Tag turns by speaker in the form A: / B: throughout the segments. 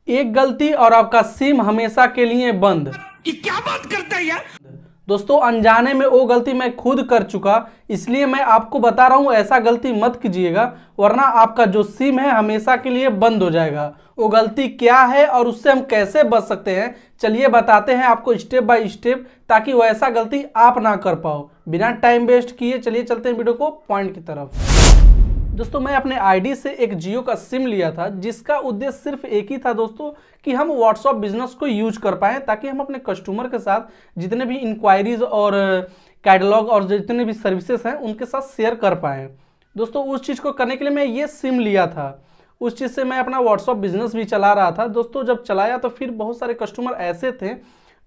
A: एक गलती और आपका सिम हमेशा के लिए बंद।
B: ये क्या बात करता है यार।
A: दोस्तों अनजाने में वो गलती मैं खुद कर चुका, इसलिए मैं आपको बता रहा हूँ ऐसा गलती मत कीजिएगा, वरना आपका जो सिम है हमेशा के लिए बंद हो जाएगा। वो गलती क्या है और उससे हम कैसे बच सकते हैं, चलिए बताते हैं आपको स्टेप बाय स्टेप, ताकि वो ऐसा गलती आप ना कर पाओ। बिना टाइम वेस्ट किए चलिए चलते हैं वीडियो को पॉइंट की तरफ। दोस्तों मैं अपने आईडी से एक जियो का सिम लिया था, जिसका उद्देश्य सिर्फ एक ही था दोस्तों, कि हम व्हाट्सएप बिजनेस को यूज कर पाएँ, ताकि हम अपने कस्टमर के साथ जितने भी इंक्वायरीज और कैटलॉग और जितने भी सर्विसेज हैं उनके साथ शेयर कर पाएँ। दोस्तों उस चीज़ को करने के लिए मैं ये सिम लिया था, उस चीज़ से मैं अपना व्हाट्सएप बिजनेस भी चला रहा था। दोस्तों जब चलाया तो फिर बहुत सारे कस्टमर ऐसे थे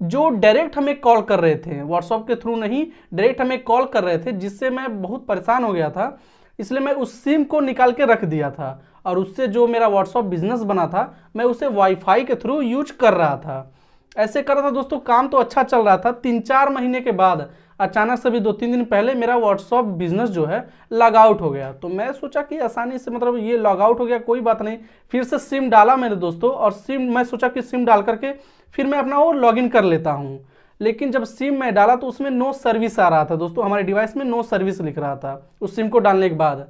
A: जो डायरेक्ट हमें कॉल कर रहे थे, व्हाट्सएप के थ्रू नहीं, डायरेक्ट हमें कॉल कर रहे थे, जिससे मैं बहुत परेशान हो गया था। इसलिए मैं उस सिम को निकाल के रख दिया था और उससे जो मेरा व्हाट्सएप बिजनेस बना था मैं उसे वाईफाई के थ्रू यूज कर रहा था। ऐसे कर रहा था दोस्तों, काम तो अच्छा चल रहा था। 3-4 महीने के बाद अचानक से भी 2-3 दिन पहले मेरा व्हाट्सएप बिजनेस जो है लॉग आउट हो गया। तो मैं सोचा कि आसानी से मतलब ये लॉग आउट हो गया, कोई बात नहीं, फिर से सिम डाला मैंने दोस्तों, और सिम मैं सोचा कि सिम डाल करके फिर मैं अपना वो लॉगिन कर लेता हूँ। लेकिन जब सिम मैं डाला तो उसमें नो सर्विस आ रहा था दोस्तों, हमारे डिवाइस में नो सर्विस लिख रहा था उस सिम को डालने के बाद।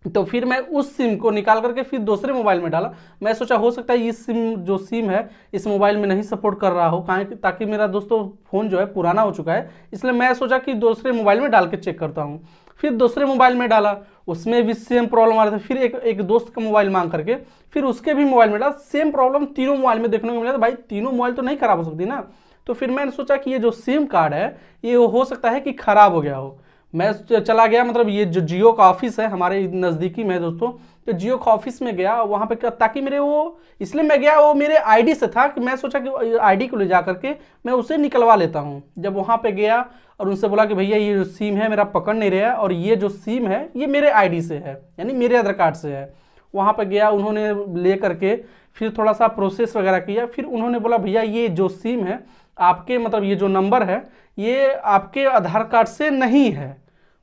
A: तो फिर मैं उस सिम को निकाल करके फिर दूसरे मोबाइल में डाला। मैं सोचा हो सकता है ये सिम जो सिम है इस मोबाइल में नहीं सपोर्ट कर रहा हो, ताकि मेरा दोस्तों फ़ोन जो है पुराना हो चुका है, इसलिए मैं सोचा कि दूसरे मोबाइल में डाल के चेक करता हूँ। फिर दूसरे मोबाइल में डाला, उसमें भी सेम प्रॉब्लम आ रहा था। फिर एक दोस्त का मोबाइल मांग करके फिर उसके भी मोबाइल में डाला, सेम प्रॉब्लम तीनों मोबाइल में देखने को मिला। तो भाई तीनों मोबाइल तो नहीं खराब हो सकती ना। तो फिर मैंने सोचा कि ये जो सिम कार्ड है ये हो सकता है कि ख़राब हो गया हो। मैं चला गया, मतलब ये जो जियो का ऑफिस है हमारे नज़दीकी में दोस्तों, तो जियो का ऑफिस में गया वहाँ पे, ताकि मेरे वो, इसलिए मैं गया, वो मेरे आईडी से था कि मैं सोचा कि आईडी को ले जा करके मैं उसे निकलवा लेता हूँ। जब वहाँ पे गया और उनसे बोला कि भैया ये जो सिम है मेरा पकड़ नहीं रहा है, और ये जो सिम है ये मेरे आईडी से है, यानी मेरे आधार कार्ड से है। वहाँ पर गया, उन्होंने ले करके फिर थोड़ा सा प्रोसेस वगैरह किया। फिर उन्होंने बोला भैया ये जो सिम है आपके, मतलब ये जो नंबर है ये आपके आधार कार्ड से नहीं है।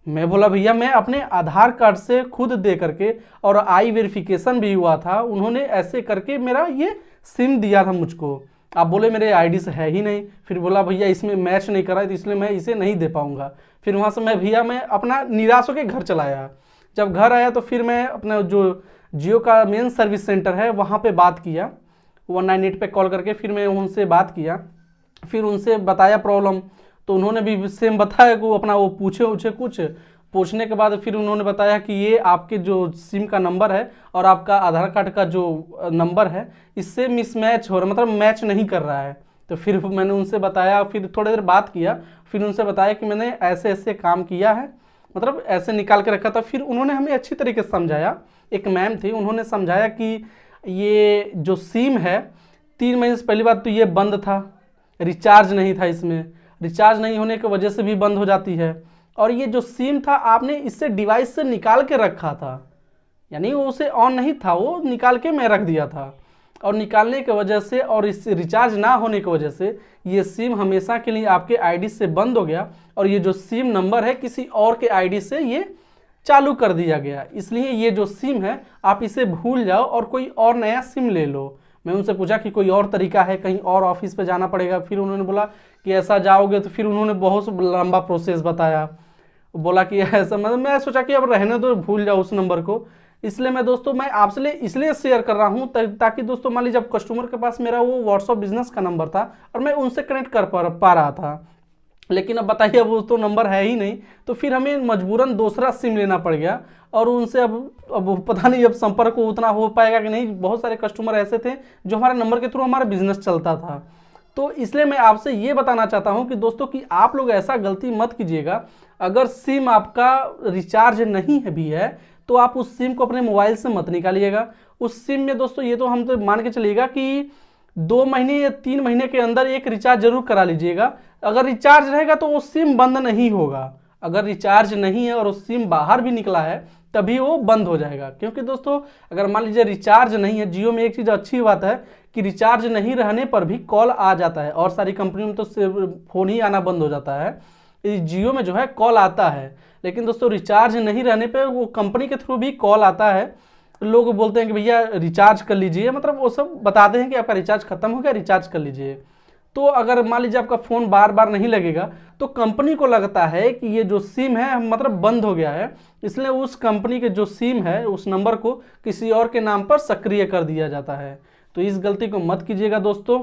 A: मैं बोला भैया मैं अपने आधार कार्ड से खुद दे करके, और आई वेरिफिकेशन भी हुआ था, उन्होंने ऐसे करके मेरा ये सिम दिया था मुझको, आप बोले मेरे आईडी से है ही नहीं। फिर बोला भैया इसमें मैच नहीं कर रहा है, तो इसलिए मैं इसे नहीं दे पाऊँगा। फिर वहाँ से मैं अपना निराश होकर घर चला आया। जब घर आया तो फिर मैं अपना जो जियो का मेन सर्विस सेंटर है वहाँ पे बात किया, 198 पे कॉल करके फिर मैं उनसे बात किया, फिर उनसे बताया प्रॉब्लम। तो उन्होंने भी सेम बताया कि वो अपना वो पूछे कुछ, पूछने के बाद फिर उन्होंने बताया कि ये आपके जो सिम का नंबर है और आपका आधार कार्ड का जो नंबर है इससे मिसमैच हो रहा, मतलब मैच नहीं कर रहा है। तो फिर मैंने उनसे बताया, फिर थोड़ी देर बात किया, फिर उनसे बताया कि मैंने ऐसे ऐसे काम किया है, मतलब ऐसे निकाल के रखा था। फिर उन्होंने हमें अच्छी तरीके से समझाया, एक मैम थी, उन्होंने समझाया कि ये जो सिम है 3 महीने से पहली बात तो ये बंद था, रिचार्ज नहीं था इसमें, रिचार्ज नहीं होने की वजह से भी बंद हो जाती है। और ये जो सिम था आपने इससे डिवाइस से निकाल के रखा था, यानी वो उसे ऑन नहीं था, वो निकाल के मैं रख दिया था, और निकालने की वजह से और इस रिचार्ज ना होने की वजह से ये सिम हमेशा के लिए आपके आईडी से बंद हो गया, और ये जो सिम नंबर है किसी और के आईडी से ये चालू कर दिया गया। इसलिए ये जो सिम है आप इसे भूल जाओ और कोई और नया सिम ले लो। मैं उनसे पूछा कि कोई और तरीका है, कहीं और ऑफिस पे जाना पड़ेगा? फिर उन्होंने बोला कि ऐसा जाओगे तो फिर उन्होंने बहुत लंबा प्रोसेस बताया, बोला कि ऐसा, मतलब मैं सोचा कि अब रहने दो, भूल जाओ उस नंबर को। इसलिए मैं दोस्तों मैं आपसे इसलिए शेयर कर रहा हूँ ताकि दोस्तों मान लीजिए जब कस्टमर के पास मेरा वो व्हाट्सअप बिजनेस का नंबर था और मैं उनसे कनेक्ट कर पा रहा था, लेकिन अब बताइए अब वो तो नंबर है ही नहीं, तो फिर हमें मजबूरन दूसरा सिम लेना पड़ गया। और उनसे अब पता नहीं अब संपर्क उतना हो पाएगा कि नहीं। बहुत सारे कस्टमर ऐसे थे जो हमारे नंबर के थ्रू हमारा बिजनेस चलता था। तो इसलिए मैं आपसे ये बताना चाहता हूँ कि दोस्तों कि आप लोग ऐसा गलती मत कीजिएगा। अगर सिम आपका रिचार्ज नहीं है भी है तो आप उस सिम को अपने मोबाइल से मत निकालिएगा। उस सिम में दोस्तों ये तो हम तो मान के चलिएगा कि 2 महीने या 3 महीने के अंदर एक रिचार्ज जरूर करा लीजिएगा। अगर रिचार्ज रहेगा तो वो सिम बंद नहीं होगा, अगर रिचार्ज नहीं है और वो सिम बाहर भी निकला है तभी वो बंद हो जाएगा। क्योंकि दोस्तों अगर मान लीजिए रिचार्ज नहीं है, जियो में एक चीज़ अच्छी बात है कि रिचार्ज नहीं रहने पर भी कॉल आ जाता है, और सारी कंपनियों में तो फ़ोन ही आना बंद हो जाता है, जियो में जो है कॉल आता है। लेकिन दोस्तों रिचार्ज नहीं रहने पर वो कंपनी के थ्रू भी कॉल आता है, लोग बोलते हैं कि भैया रिचार्ज कर लीजिए, मतलब वो सब बताते हैं कि आपका रिचार्ज खत्म हो गया, रिचार्ज कर लीजिए। तो अगर मान लीजिए आपका फ़ोन बार बार नहीं लगेगा तो कंपनी को लगता है कि ये जो सिम है मतलब बंद हो गया है, इसलिए उस कंपनी के जो सिम है उस नंबर को किसी और के नाम पर सक्रिय कर दिया जाता है। तो इस गलती को मत कीजिएगा दोस्तों,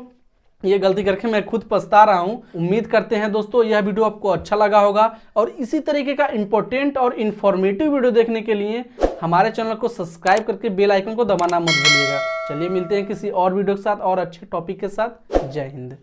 A: ये गलती करके मैं खुद पछता रहा हूँ। उम्मीद करते हैं दोस्तों यह वीडियो आपको अच्छा लगा होगा, और इसी तरीके का इंपॉर्टेंट और इन्फॉर्मेटिव वीडियो देखने के लिए हमारे चैनल को सब्सक्राइब करके बेल आइकन को दबाना मत भूलिएगा। चलिए मिलते हैं किसी और वीडियो के साथ और अच्छे टॉपिक के साथ। जय हिंद।